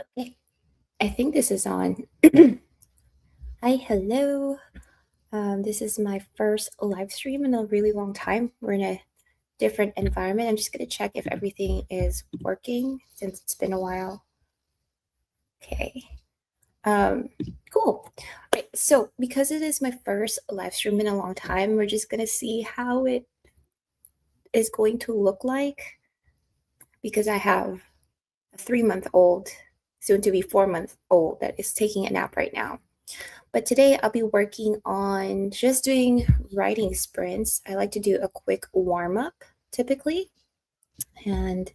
Okay, I think this is on. Hi, hello. This is my first live stream in a really long time. We're in a different environment. I'm just going to check if everything is working since it's been a while. Okay. Um, cool. All right. So, because it is my first live stream in a long time, we're just going to see how it is going to look like because I have a 3 month old, soon to be 4 month old, that is taking a nap right now. But today I'll be working on just doing writing sprints. I like to do a quick warm up typically. And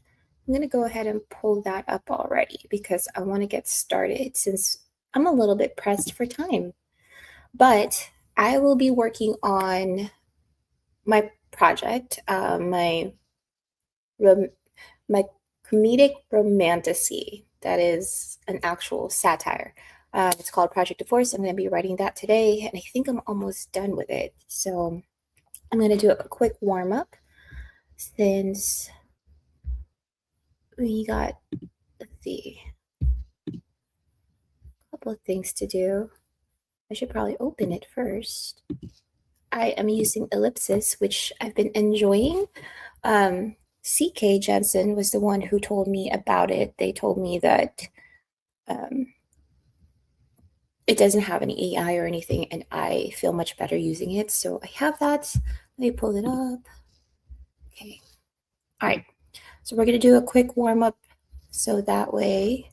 I'm going to go ahead and pull that up already because I want to get started since I'm a little bit pressed for time. But I will be working on my project, rom- my comedic romantasy. That is an actual satire. It's called Project Divorce. I'm going to be writing that today, and I think I'm almost done with it. So I'm going to do a quick warm up since we got, let's see, a couple of things to do. I should probably open it first. I am using ellipsis, which I've been enjoying. CK Jensen was the one who told me about it. They told me that um, it doesn't have any AI or anything, and I feel much better using it. So I have that. Let me pull it up. Okay. All right. So we're going to do a quick warm up so that way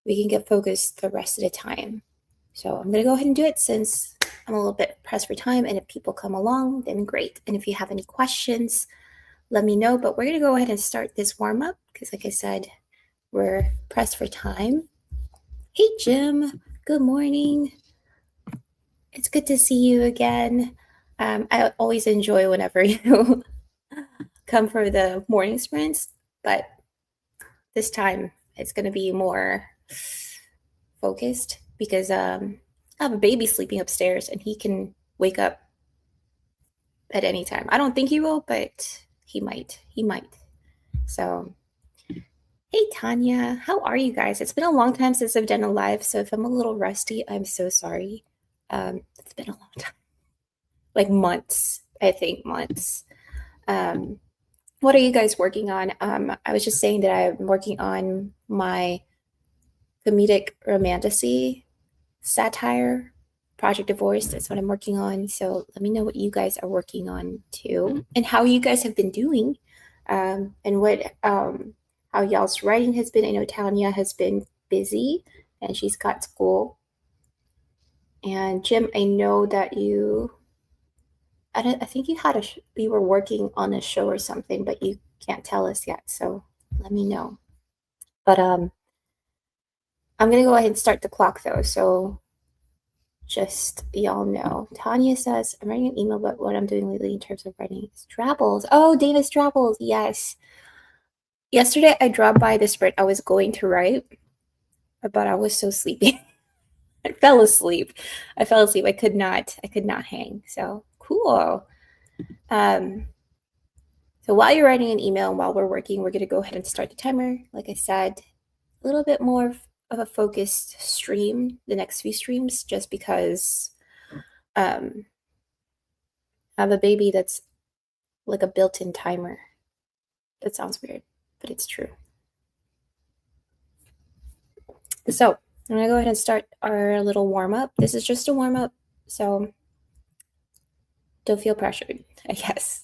we can get focused the rest of the time. So I'm going to go ahead and do it since I'm a little bit pressed for time. And if people come along, then great. And if you have any questions, let me know. But we're going to go ahead and start this warm up because, like I said, we're pressed for time. Hey, Jim. Good morning. It's good to see you again. I always enjoy whenever you come for the morning sprints, but this time it's going to be more focused because I have a baby sleeping upstairs and he can wake up at any time. I don't think he will, but he might. He might. So, hey, Tanya, how are you guys? It's been a long time since I've done a live, so if I'm a little rusty, I'm so sorry. It's been a long time, like months, I think months. Um, what are you guys working on? I was just saying that I'm working on my comedic romantasy satire project divorce. That's what I'm working on. So let me know what you guys are working on too, and how you guys have been doing, and what how y'all's writing has been. I know Tanya has been busy, and she's got school. And Jim, I know that I think you had you were working on a show or something, but you can't tell us yet. So let me know. But I'm gonna go ahead and start the clock though. So just y'all know. Tanya says, I'm writing an email about what I'm doing lately in terms of writing Strabbles. Oh, Davis Strabbles, yes. Yesterday I dropped by the spread I was going to write, but I was so sleepy. I fell asleep. I could not hang. So cool. Um, so while you're writing an email and while we're working, we're gonna go ahead and start the timer. Like I said, a little bit more of a focused stream the next few streams, just because um, I have a baby that's like a built-in timer. That sounds weird, but it's true. So I'm gonna go ahead and start our little warm-up. This is just a warm-up, so don't feel pressured, I guess.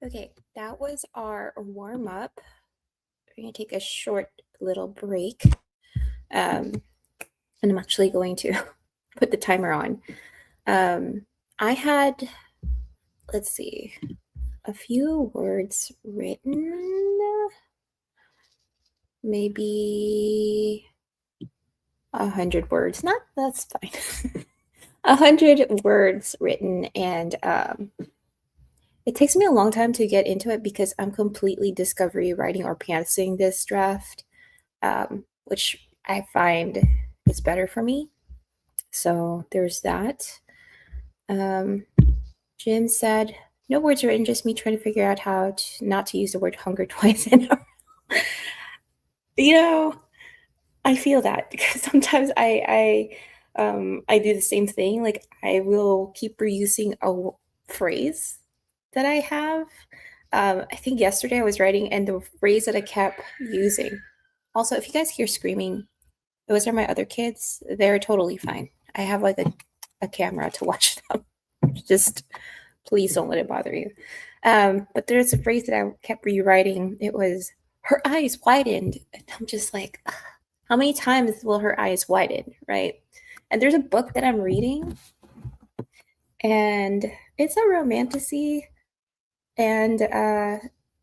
Okay, that was our warm up. We're going to take a short little break. And I'm actually going to put the timer on. I had, let's see, a few words written, maybe 100 words. Not, that's fine. 100 words written, and it takes me a long time to get into it because I'm completely discovery writing or pantsing this draft, which I find is better for me. So there's that. Jim said, no words written, just me trying to figure out how not to use the word hunger twice in a row. You know, I feel that because sometimes I do the same thing. Like I will keep reusing a phrase that I have. I think yesterday I was writing, and the phrase that I kept using. Also, if you guys hear screaming, those are my other kids. They're totally fine. I have like a camera to watch them. Just please don't let it bother you. But there's a phrase that I kept rewriting. It was, her eyes widened. And I'm just like, how many times will her eyes widen, right? And there's a book that I'm reading, and it's a romantasy. And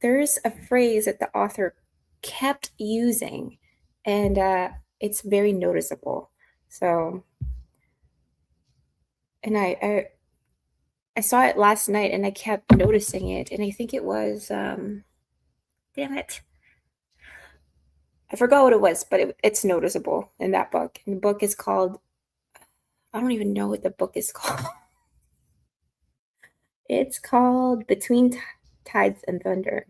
there's a phrase that the author kept using, and it's very noticeable. So, and I saw it last night, and I kept noticing it, and I think it was, damn it, I forgot what it was, but it's noticeable in that book. And the book is called, I don't even know what the book is called. It's called Between Tides and Thunder.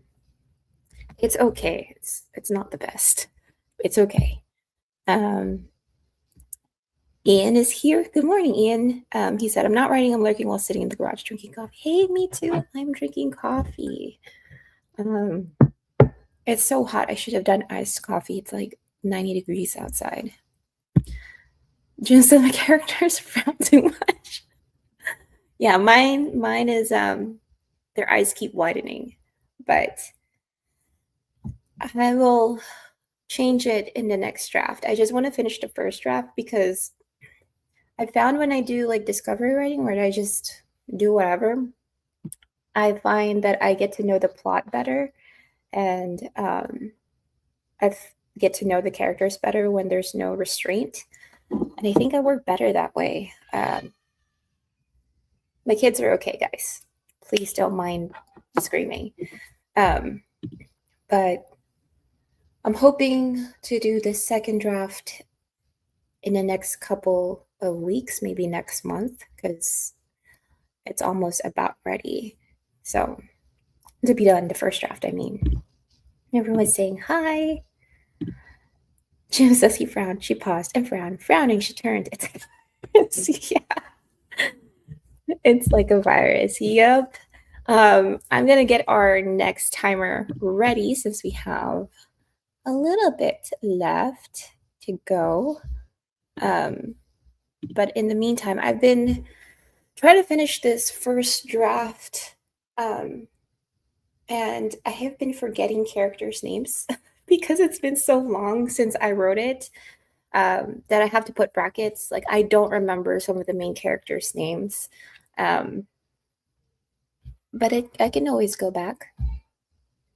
It's okay. It's not the best. It's okay. Ian is here. Good morning, Ian. He said, I'm not writing, I'm lurking while sitting in the garage drinking coffee. Hey, me too. I'm drinking coffee. It's so hot. I should have done iced coffee. It's like 90 degrees outside. Just so the characters frown too much. Yeah, mine is their eyes keep widening, but I will change it in the next draft. I just want to finish the first draft because I found when I do like discovery writing where I just do whatever, I find that I get to know the plot better, and I get to know the characters better when there's no restraint. And I think I work better that way. My kids are okay, guys. Please don't mind screaming. But I'm hoping to do the second draft in the next couple of weeks, maybe next month, because it's almost about ready. So to be done, the first draft, I mean. Everyone's saying hi. Jim says he frowned. She paused and frowned. Frowning, she turned. Yeah. It's like a virus. Yep. I'm going to get our next timer ready since we have a little bit left to go. But in the meantime, I've been trying to finish this first draft. And I have been forgetting characters' names because it's been so long since I wrote it, that I have to put brackets. Like, I don't remember some of the main characters' names. But I can always go back.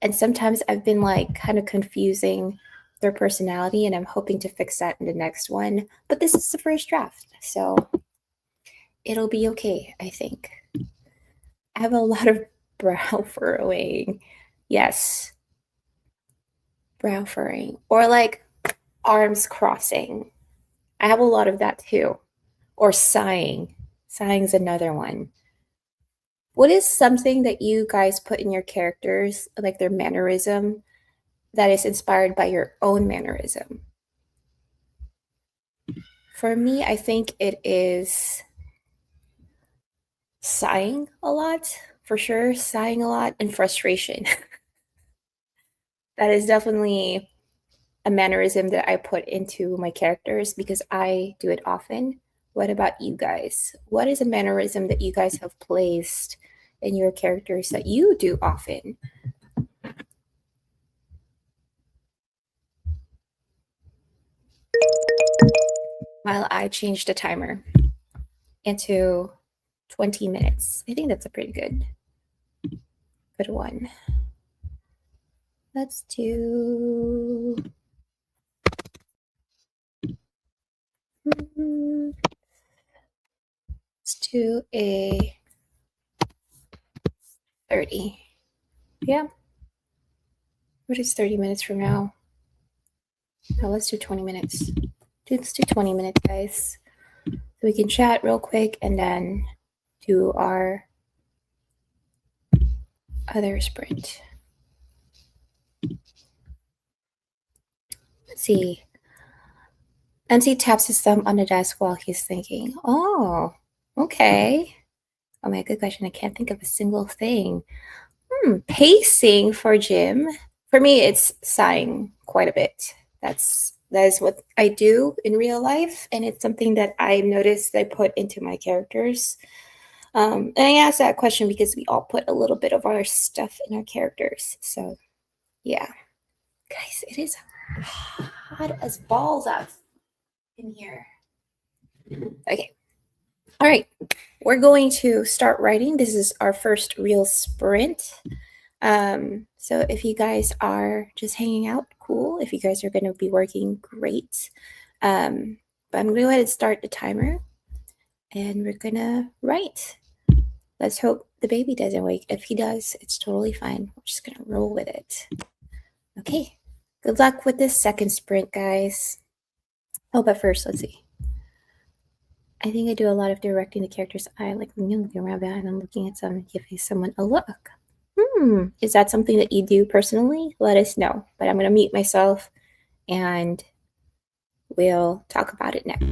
And sometimes I've been like kind of confusing their personality, and I'm hoping to fix that in the next one. But this is the first draft, so it'll be okay, I think. I have a lot of brow furrowing. Yes. Brow furrowing. Or like arms crossing. I have a lot of that too. Or sighing. Sighing's another one. What is something that you guys put in your characters, like their mannerism, that is inspired by your own mannerism? For me, I think it is sighing a lot, for sure. Sighing a lot, and frustration. That is definitely a mannerism that I put into my characters because I do it often. What about you guys? What is a mannerism that you guys have placed in your characters that you do often. While I change the timer into 20 minutes. I think that's a pretty good one. Let's do a 30. Yeah. What is 30 minutes from now? No, let's do 20 minutes. Let's do 20 minutes, guys. So we can chat real quick and then do our other sprint. Let's see. MC taps his thumb on the desk while he's thinking. Oh, okay. Oh my, good question. I can't think of a single thing. Pacing for Jim. For me, it's sighing quite a bit. That is what I do in real life, and it's something that I noticed I put into my characters. And I asked that question because we all put a little bit of our stuff in our characters. So, yeah, guys, it is hot as balls out in here. Okay. All right. We're going to start writing. This is our first real sprint. So if you guys are just hanging out, cool. If you guys are going to be working, great. But I'm going to go ahead and start the timer and we're going to write. Let's hope the baby doesn't wake. If he does, it's totally fine. We're just going to roll with it. Okay. Good luck with this second sprint, guys. Oh, but first, let's see. I think I do a lot of directing the characters. I like looking around and I'm looking at someone, giving someone a look. Is that something that you do personally? Let us know. But I'm going to mute myself and we'll talk about it next.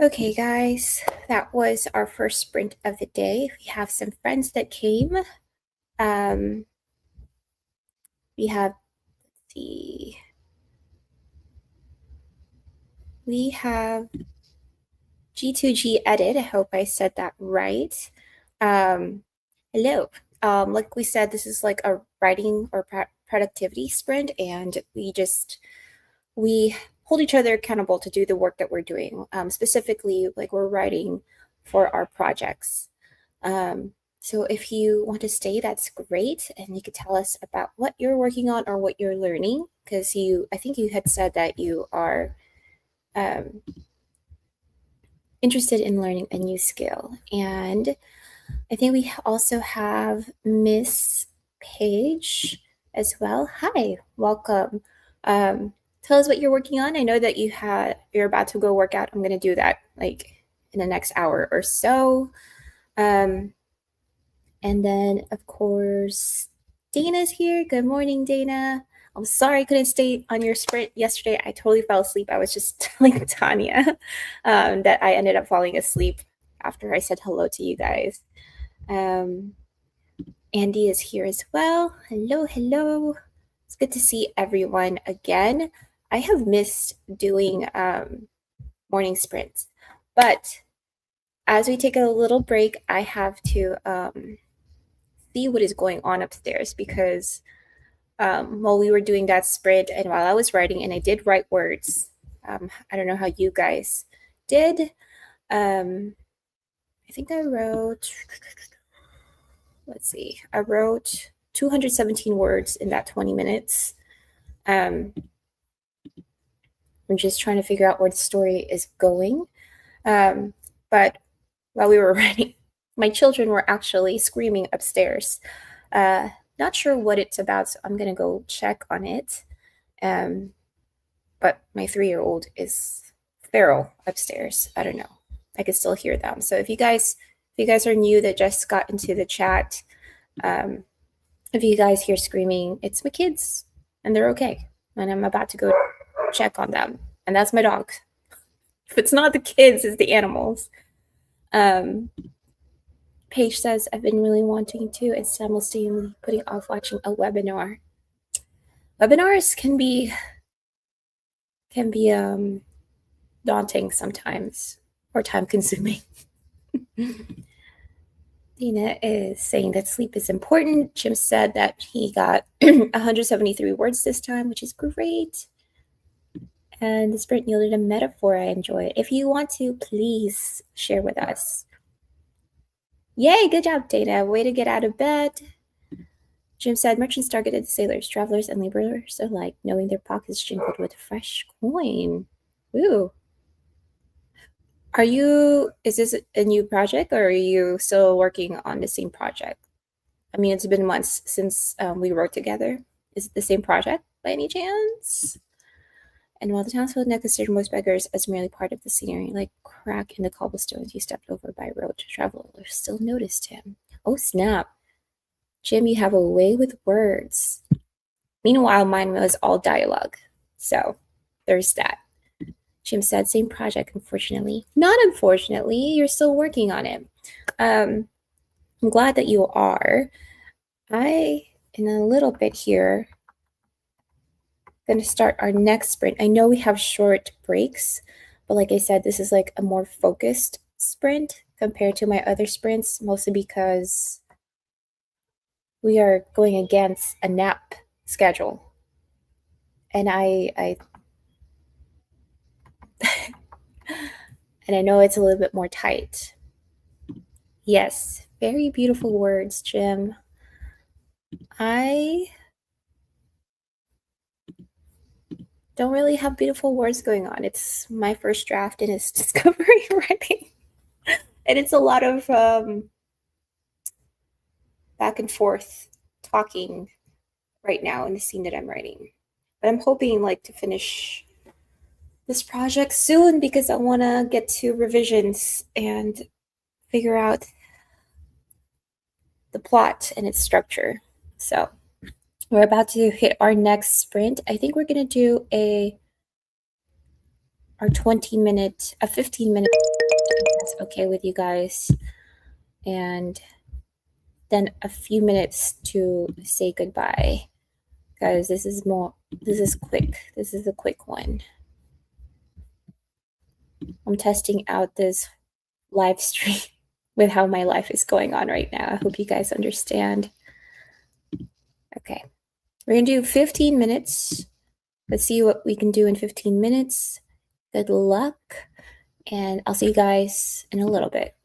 Okay, guys, that was our first sprint of the day. We have some friends that came. We have the we have G2G edit. I hope I said that right. Hello. Like we said, this is like a writing or productivity sprint, and we hold each other accountable to do the work that we're doing. Specifically, like we're writing for our projects. So if you want to stay, that's great, and you could tell us about what you're working on or what you're learning, because I think you had said that you are um, interested in learning a new skill. And I think we also have Miss Page as well. Hi, welcome. Tell us what you're working on. I know that you're about to go work out. I'm gonna do that like in the next hour or so. Um, and then of course Dana's here. Good morning, Dana. I'm sorry I couldn't stay on your sprint yesterday. I totally fell asleep. I was just telling Tanya that I ended up falling asleep after I said hello to you guys. Um, Andy is here as well. Hello, hello. It's good to see everyone again. I have missed doing morning sprints, but as we take a little break, I have to see what is going on upstairs because while we were doing that sprint and while I was writing, and I did write words, I don't know how you guys did. I think I wrote, let's see, I wrote 217 words in that 20 minutes. I'm just trying to figure out where the story is going. But while we were writing, my children were actually screaming upstairs. Not sure what it's about, so I'm going to go check on it. But my 3-year-old is feral upstairs. I don't know. I can still hear them. So if you guys are new that just got into the chat, if you guys hear screaming, it's my kids and they're okay. And I'm about to go check on them. And that's my dog. If it's not the kids, it's the animals. Paige says, I've been really wanting to and simultaneously putting off watching a webinar. Webinars can be daunting sometimes or time consuming. Dina is saying that sleep is important. Jim said that he got 173 words this time, which is great. And the sprint yielded a metaphor I enjoy. If you want to, please share with us. Yay, good job, Dana. Way to get out of bed. Jim said merchants targeted sailors, travelers, and laborers alike, knowing their pockets jingled with fresh coin. Ooh. Is this a new project or are you still working on the same project? I mean, it's been months since we wrote together. Is it the same project by any chance? And while the townsfolk now considered most beggars as merely part of the scenery, like crack in the cobblestones he stepped over by road, travelers still noticed him. Oh, snap. Jim, you have a way with words. Meanwhile, mine was all dialogue. So there's that. Jim said, same project, unfortunately. Not unfortunately, you're still working on it. I'm glad that you are. In a little bit here, going to start our next sprint. I know we have short breaks, but like I said, this is like a more focused sprint compared to my other sprints, mostly because we are going against a nap schedule. And I and I know it's a little bit more tight. Yes, very beautiful words, Jim. I don't really have beautiful words going on. It's my first draft and it's discovery writing. And it's a lot of back and forth talking right now in the scene that I'm writing. But I'm hoping like to finish this project soon because I want to get to revisions and figure out the plot and its structure. So we're about to hit our next sprint. I think we're going to do a our 20-minute, a 15-minute, that's okay with you guys. And then a few minutes to say goodbye. Guys, this is quick. This is a quick one. I'm testing out this live stream with how my life is going on right now. I hope you guys understand. Okay. We're going to do 15 minutes. Let's see what we can do in 15 minutes. Good luck. And I'll see you guys in a little bit.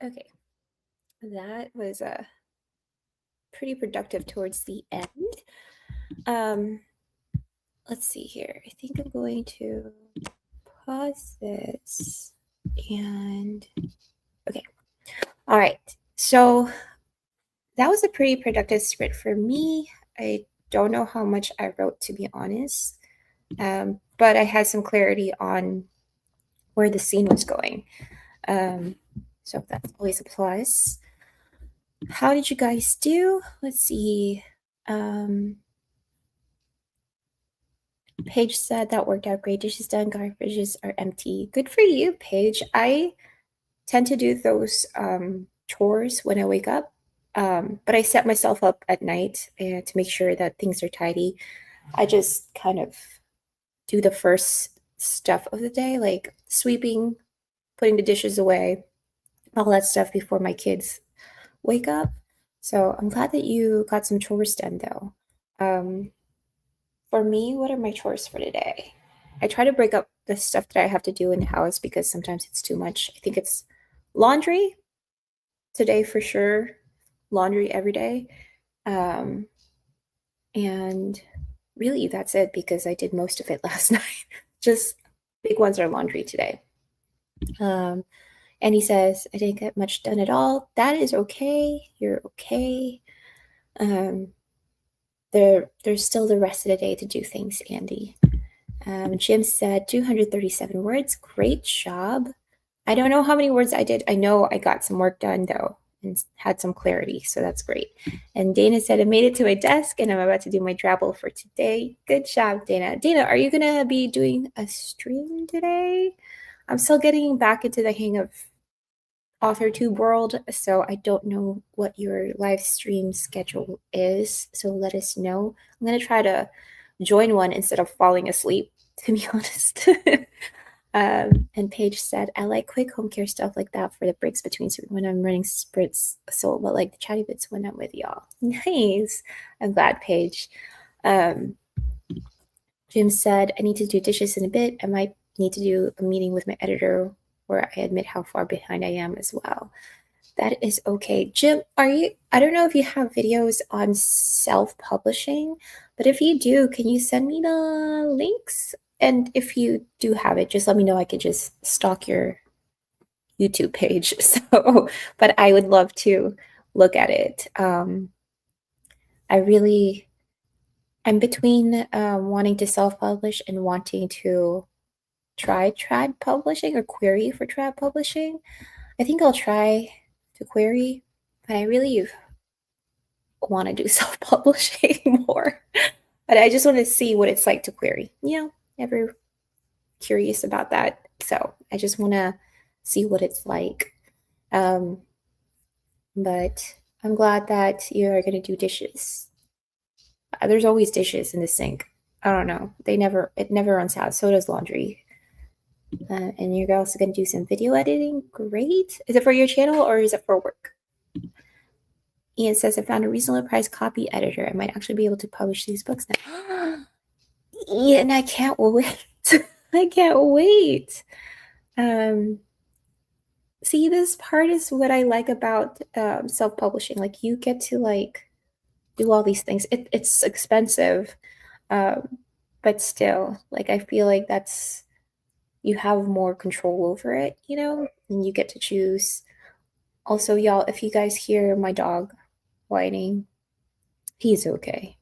Okay, that was pretty productive towards the end. Um, let's see here. I think I'm going to pause this and okay. All right. So that was a pretty productive sprint for me. I don't know how much I wrote, to be honest, but I had some clarity on where the scene was going. So that's always a plus. How did you guys do? Let's see. Paige said that worked out great. Dishes done, garbages are empty. Good for you, Paige. I tend to do those chores when I wake up, but I set myself up at night to make sure that things are tidy. I just kind of do the first stuff of the day, like sweeping, putting the dishes away, all that stuff before my kids wake up. So I'm glad that you got some chores done, though. For me, what are my chores for today? I try to break up the stuff that I have to do in the house because sometimes it's too much. I think it's laundry today for sure, laundry every day. Um, and really, that's it because I did most of it last night. Just big ones are laundry today. Um, and he says, I didn't get much done at all. That is okay. You're okay. Um, there's still the rest of the day to do things, Andy. Jim said 237 words. Great job. I don't know how many words I did. I know I got some work done though and had some clarity, so that's great. And Dana said I made it to my desk and I'm about to do my travel for today. Good job, Dana. Dana, are you gonna be doing a stream today? I'm still getting back into the hang of AuthorTube world, so I don't know what your live stream schedule is. So let us know. I'm gonna try to join one instead of falling asleep, to be honest. And Paige said, I like quick home care stuff like that for the breaks between when I'm running sprints. So, but like the chatty bits when I'm with y'all. Nice. I'm glad, Paige. Jim said, I need to do dishes in a bit. I might need to do a meeting with my editor where I admit how far behind I am as well. That is okay. Jim, I don't know if you have videos on self-publishing, but if you do, can you send me the links? And if you do have it, just let me know. I could just stalk your YouTube page. So, but I would love to look at it. I'm between wanting to self-publish and wanting to try trad publishing or query for trad publishing. I think I'll try to query, but I really want to do self-publishing more. But I just want to see what it's like to query. Ever curious about that. So I just want to see what it's like. But I'm glad that you are going to do dishes. There's always dishes in the sink. I don't know. It never runs out. So does laundry. And you're also going to do some video editing. Great. Is it for your channel or is it for work? Ian says, I found a reasonably priced copy editor. I might actually be able to publish these books now. Ian, I can't wait. I can't wait. See, this part is what I like about self-publishing. Like you get to like do all these things. It's expensive, but still, like I feel like you have more control over it, and you get to choose. Also, y'all, if you guys hear my dog whining, he's okay.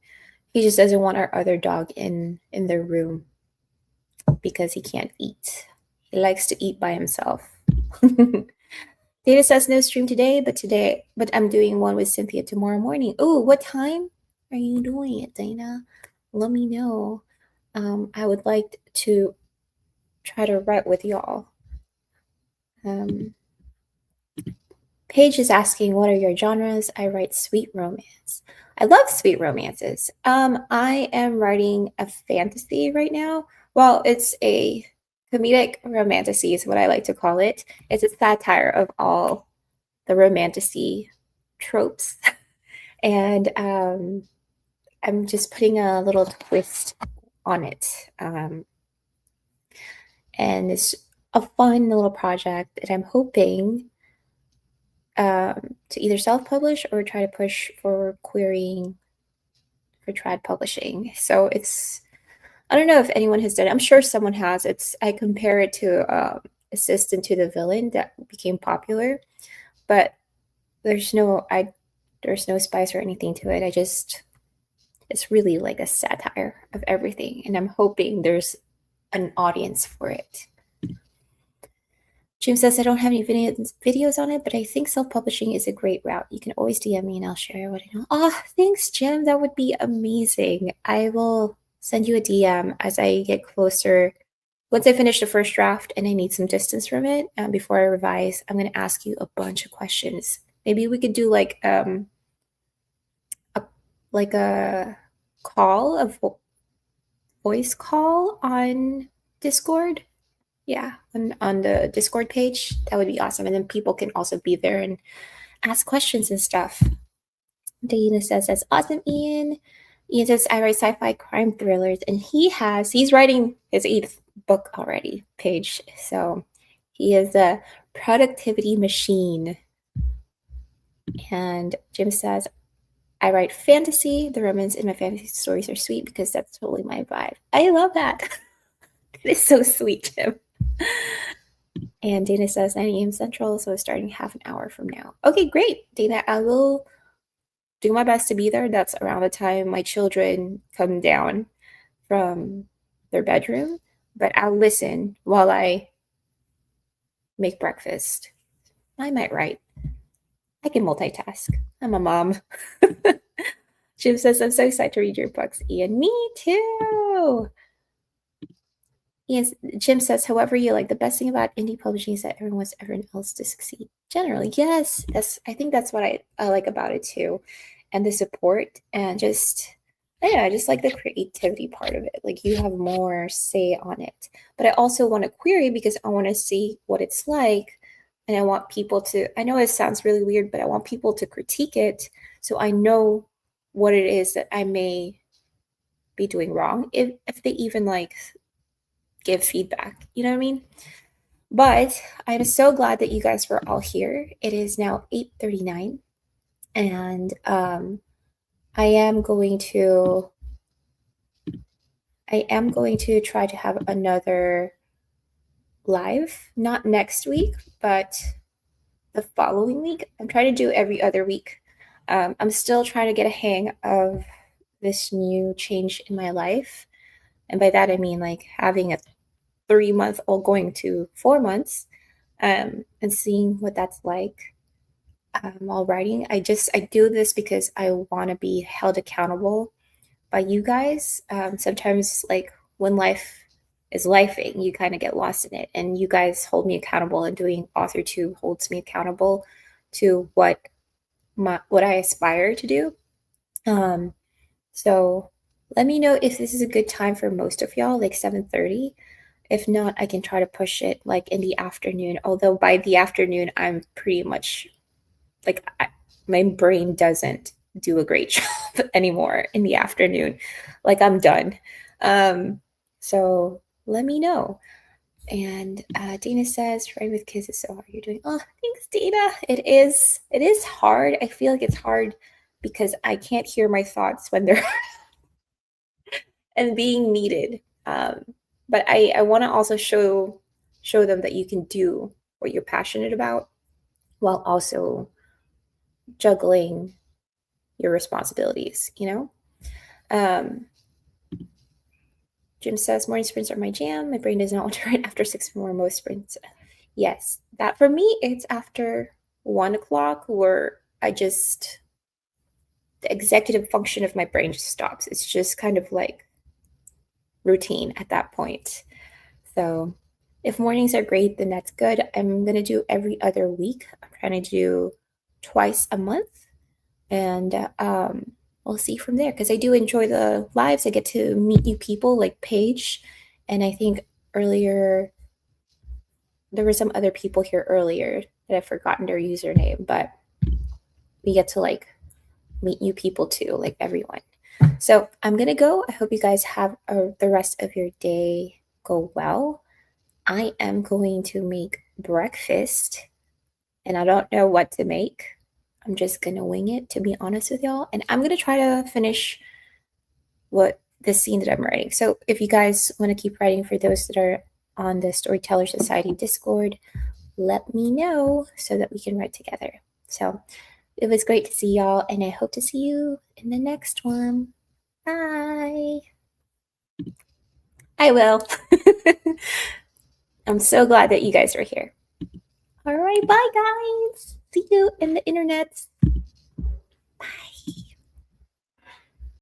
He just doesn't want our other dog in the room because he can't eat. He likes to eat by himself. Data says no stream today, but I'm doing one with Cynthia tomorrow morning. Oh, what time are you doing it, Dana? Let me know. I would like to try to write with y'all. Paige is asking, what are your genres? I write sweet romance. I love sweet romances. I am writing a fantasy right now. Well, it's a comedic romantasy is what I like to call it. It's a satire of all the romantasy tropes. And I'm just putting a little twist on it. And it's a fun little project that I'm hoping to either self-publish or try to push for querying for trad publishing. So it's, I don't know if anyone has done it. I'm sure someone has. I compare it to Assistant to the Villain that became popular, but there's no spice or anything to it. It's really like a satire of everything, and I'm hoping there's an audience for it. Jim says I don't have any videos on it, but I think self-publishing is a great route. You can always DM me and I'll share what I know. Oh, thanks, Jim. That would be amazing. I will send you a DM as I get closer. Once I finish the first draft and I need some distance from it before I revise, I'm going to ask you a bunch of questions. Maybe we could do like a call, voice call on Discord. Yeah, on the Discord page. That would be awesome. And then people can also be there and ask questions and stuff. Dana says, that's awesome, Ian. Ian says, I write sci-fi crime thrillers. And he's writing his 8th book already, Paige. So he is a productivity machine. And Jim says, I write fantasy. The romance in my fantasy stories are sweet because that's totally my vibe. I love that. It is so sweet, Jim. And Dana says 9 a.m. Central, so starting half an hour from now. Okay, great, Dana. I will do my best to be there. That's around the time my children come down from their bedroom, but I'll listen while I make breakfast. I might write. I can multitask. I'm a mom. Jim says, I'm so excited to read your books, Ian. Me too. Jim says, however, you like the best thing about indie publishing is that everyone wants everyone else to succeed. Generally, yes. I think that's what I like about it too. And the support and I just like the creativity part of it. Like you have more say on it. But I also want to query because I want to see what it's like. And I want people to, I know it sounds really weird, but I want people to critique it so I know what it is that I may be doing wrong. If they even like give feedback, you know what I mean? But I'm so glad that you guys were all here. It is now 8:39, and I am going to try to have another live, not next week, but the following week. I'm trying to do every other week. I'm still trying to get a hang of this new change in my life, and by that I mean like having a 3-month-old going to 4 months, and seeing what that's like while writing. I do this because I want to be held accountable by you guys. Sometimes, like when life is lifing, you kind of get lost in it, and you guys hold me accountable. And doing Author 2 holds me accountable to what I aspire to do. So let me know if this is a good time for most of y'all, like 7:30. If not, I can try to push it like in the afternoon. Although by the afternoon, I'm pretty much like my brain doesn't do a great job anymore in the afternoon. Like I'm done. So let me know. And Dana says, writing with kids is so hard. You're doing, oh, thanks, Dana. It is hard. I feel like it's hard because I can't hear my thoughts when they're and being needed. But I want to also show them that you can do what you're passionate about while also juggling your responsibilities, you know? Jim says, morning sprints are my jam. My brain does not want to write after 6 more most sprints. Yes, that for me, it's after 1 o'clock where the executive function of my brain just stops. It's just kind of like routine at that point. So if mornings are great, then that's good. I'm going to do every other week. I'm trying to do twice a month, and we'll see from there, because I do enjoy the lives. I get to meet new people like Paige, and I think earlier there were some other people here earlier that I've forgotten their username, but we get to like meet new people too, like everyone. So I'm gonna go. I hope you guys have the rest of your day go well. I am going to make breakfast, and I don't know what to make. I'm just gonna wing it, to be honest with y'all. And I'm gonna try to finish what the scene that I'm writing. So if you guys want to keep writing for those that are on the Storyteller Society Discord, let me know so that we can write together. So it was great to see y'all, and I hope to see you in the next one. Bye. I will. I'm so glad that you guys are here. All right, bye guys. See you in the internet. Bye.